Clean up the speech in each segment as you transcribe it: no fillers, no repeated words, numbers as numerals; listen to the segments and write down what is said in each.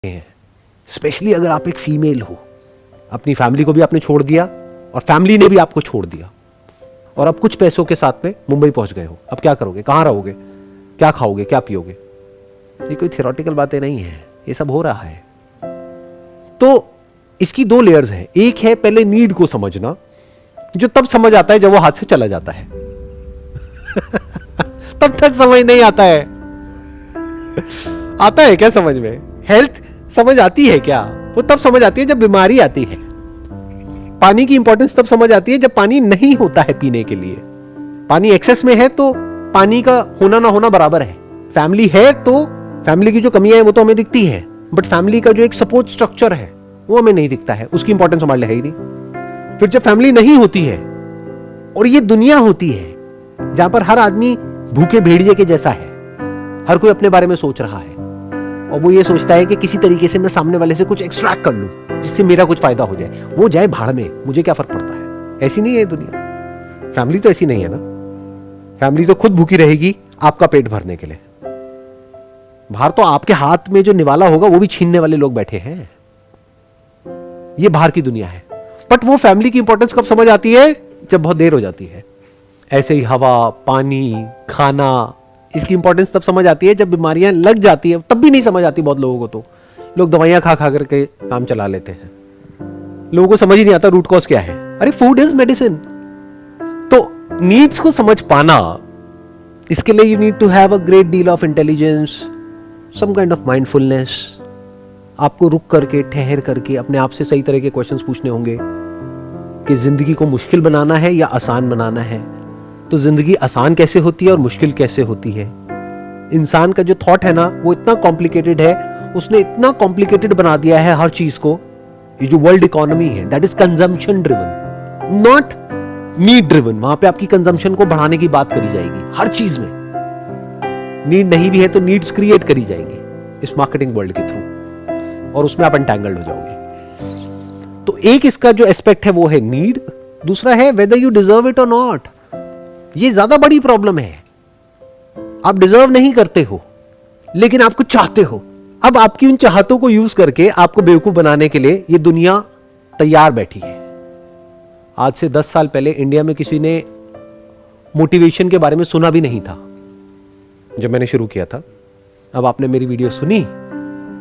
हैं, स्पेशली अगर आप एक फीमेल हो, अपनी फैमिली को भी आपने छोड़ दिया और फैमिली ने भी आपको छोड़ दिया और अब कुछ पैसों के साथ में मुंबई पहुंच गए हो। अब क्या करोगे, कहां रहोगे, क्या खाओगे, क्या पियोगे? ये कोई थियोरेटिकल बातें नहीं है, ये सब हो रहा है। तो इसकी दो लेयर्स हैं। एक है पहले नीड को समझना, जो तब समझ आता है जब वो हाथ से चला जाता है तब तक समझ नहीं आता है। आता है क्या समझ में? हेल्थ समझ आती है क्या? वो तब समझ आती है जब बीमारी आती है। पानी की इंपॉर्टेंस तब समझ आती है जब पानी नहीं होता है पीने के लिए। पानी एक्सेस में है तो पानी का होना ना होना बराबर है। फैमिली है तो फैमिली की जो कमियां हैं वो तो हमें दिखती है, बट फैमिली का जो एक सपोर्ट स्ट्रक्चर है वो हमें नहीं दिखता है, उसकी इंपॉर्टेंस हमारे लिए है ही नहीं। फिर जब फैमिली नहीं होती है और ये दुनिया होती है जहां पर हर आदमी भूखे भेड़िए के जैसा है, हर कोई अपने बारे में सोच रहा है और वो ये सोचता है कि किसी तरीके से मैं सामने वाले से कुछ एक्सट्रैक्ट कर लूं जिससे मेरा कुछ फायदा हो जाए, वो जाए भाड़ में, मुझे क्या फर्क पड़ता है। ऐसी नहीं है दुनिया। फैमिली तो ऐसी नहीं है ना। फैमिली तो खुद भूखी रहेगी आपका पेट भरने के लिए। बाहर तो आपके हाथ में जो निवाला होगा वो भी छीनने वाले लोग बैठे हैं। ये बाहर की दुनिया है। बट वो फैमिली की इंपॉर्टेंस कब समझ आती है? जब बहुत देर हो जाती है। ऐसे ही हवा, पानी, खाना, इसकी इंपॉर्टेंस तब समझ आती है जब बीमारियां लग जाती है। तब भी नहीं समझ आती बहुत लोगों को। तो लोग दवाइयां खा खा करके काम चला लेते हैं। लोगों को समझ ही नहीं आता रूट कॉज क्या है। अरे फूड इज मेडिसिन। तो नीड्स को समझ पाना, इसके लिए you need to have a great deal of intelligence, some kind of mindfulness. आपको रुक करके, ठहर करके अपने आप से सही तरह के क्वेश्चंस पूछने होंगे कि जिंदगी को मुश्किल बनाना है या आसान बनाना है। तो जिंदगी आसान कैसे होती है और मुश्किल कैसे होती है? इंसान का जो थॉट है ना वो इतना कॉम्प्लिकेटेड है, उसने इतना कॉम्प्लिकेटेड बना दिया है हर चीज को। ये जो वर्ल्ड इकोनॉमी है that is consumption driven, not need driven. वहां पे आपकी कंजम्पशन को बढ़ाने की बात करी जाएगी हर चीज में। नीड नहीं भी है तो नीड्स क्रिएट करी जाएंगी इस मार्केटिंग वर्ल्ड के थ्रू और उसमें आप एंटैंगल्ड हो जाओगे। तो एक इसका जो एस्पेक्ट है वो है नीड, दूसरा है वेदर यू डिजर्व इट और नॉट। ये ज्यादा बड़ी प्रॉब्लम है। आप डिजर्व नहीं करते हो लेकिन आपको चाहते हो। अब आपकी उन चाहतों को यूज करके आपको बेवकूफ बनाने के लिए ये दुनिया तैयार बैठी है। आज से 10 साल पहले इंडिया में किसी ने मोटिवेशन के बारे में सुना भी नहीं था जब मैंने शुरू किया था। अब आपने मेरी वीडियो सुनी,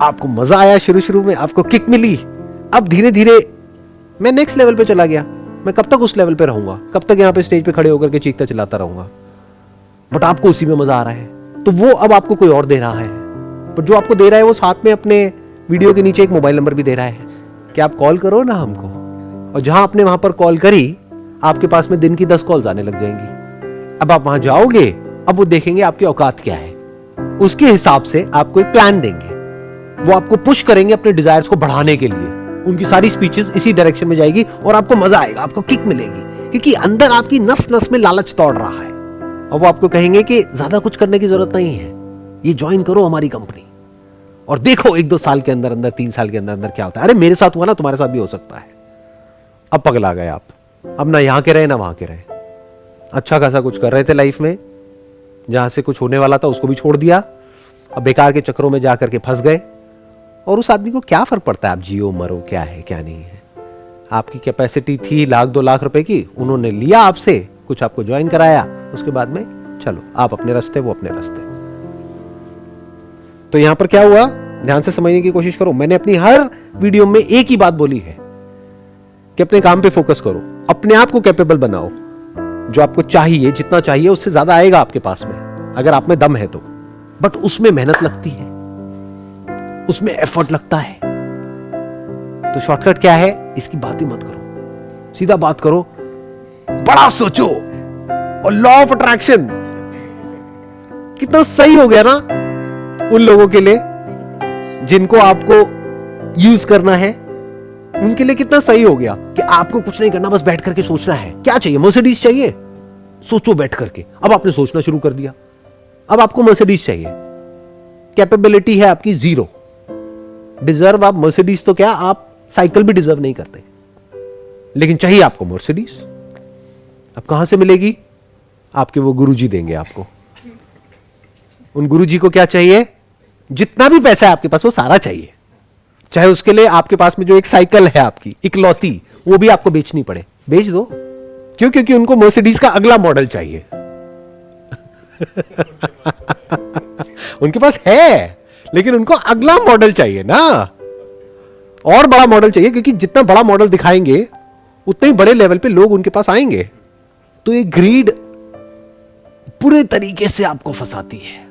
आपको मजा आया, शुरू में आपको किक मिली। अब धीरे धीरे मैं नेक्स्ट लेवल पे चला गया। मैं कब तक उस लेवल पे रहूंगा? कब तक यहां पे स्टेज पे खड़े होकर के चीखता चिल्लाता रहूंगा? बट आपको उसी में मजा आ रहा है तो वो अब आपको कोई और दे रहा है। पर जो आपको दे रहा है वो साथ में अपने वीडियो के नीचे एक मोबाइल नंबर भी दे रहा है कि आप कॉल करो ना हमको। और जहां आपने वहां पर कॉल करी, आपके पास में दिन की 10 कॉल्स आने लग जाएंगी। अब आप वहां जाओगे, अब वो देखेंगे आपकी औकात क्या है, उसके हिसाब से आपको एक प्लान देंगे। वो आपको पुश करेंगे अपने डिजायर्स को बढ़ाने के लिए। उनकी सारी स्पीचेस इसी डायरेक्शन में जाएगी और आपको मजा आएगा, आपको किक मिलेगी, क्योंकि अंदर आपकी नस नस में लालच दौड़ रहा है। और वो आपको कहेंगे कि ज्यादा कुछ करने की जरूरत नहीं है, ये ज्वाइन करो हमारी कंपनी और देखो 1-2 साल के अंदर अंदर, 3 साल के अंदर अंदर क्या होता है। अरे मेरे साथ हुआ ना, तुम्हारे साथ भी हो सकता है। अब पगला गए आप। अब ना यहां के रहे ना वहां के रहे। अच्छा खासा कुछ कर रहे थे लाइफ में, जहां से कुछ होने वाला था उसको भी छोड़ दिया। अब बेकार के चक्रों में जाकर के फंस गए। और उस आदमी को क्या फर्क पड़ता है आप जियो मरो, क्या है क्या नहीं है। आपकी कैपेसिटी थी 1-2 लाख रुपए की, उन्होंने लिया आपसे, कुछ आपको ज्वाइन कराया, उसके बाद में चलो आप अपने रास्ते, वो अपने रास्ते। तो यहां पर क्या हुआ, ध्यान से समझने की कोशिश करो। मैंने अपनी हर वीडियो में एक ही बात बोली है कि अपने काम पे फोकस करो, अपने आप को कैपेबल बनाओ। जो आपको चाहिए, जितना चाहिए उससे ज्यादा आएगा आपके पास में, अगर आप में दम है तो। बट उसमें मेहनत लगती है, उसमें एफर्ट लगता है। तो शॉर्टकट क्या है? इसकी बात ही मत करो, सीधा बात करो, बड़ा सोचो। और लॉ ऑफ अट्रैक्शन कितना सही हो गया ना उन लोगों के लिए जिनको आपको यूज करना है। उनके लिए कितना सही हो गया कि आपको कुछ नहीं करना, बस बैठ करके सोचना है। क्या चाहिए? मर्सिडीज चाहिए, सोचो बैठ करके। अब आपने सोचना शुरू कर दिया, अब आपको मर्सिडीज चाहिए। कैपेबिलिटी है आपकी 0। डिजर्व आप मर्सिडीज तो क्या, आप साइकिल भी डिजर्व नहीं करते, लेकिन चाहिए आपको मर्सिडीज। अब कहां से मिलेगी? आपके वो गुरुजी देंगे आपको। उन गुरुजी को क्या चाहिए? जितना भी पैसा है आपके पास वो सारा चाहिए। चाहे उसके लिए आपके पास में जो एक साइकिल है आपकी इकलौती, वो भी आपको बेचनी पड़े, बेच दो। क्यों? क्योंकि उनको मर्सिडीज का अगला मॉडल चाहिए। उनके पास है, लेकिन उनको अगला मॉडल चाहिए ना, और बड़ा मॉडल चाहिए, क्योंकि जितना बड़ा मॉडल दिखाएंगे उतने ही बड़े लेवल पे लोग उनके पास आएंगे। तो ये ग्रीड पूरे तरीके से आपको फंसाती है।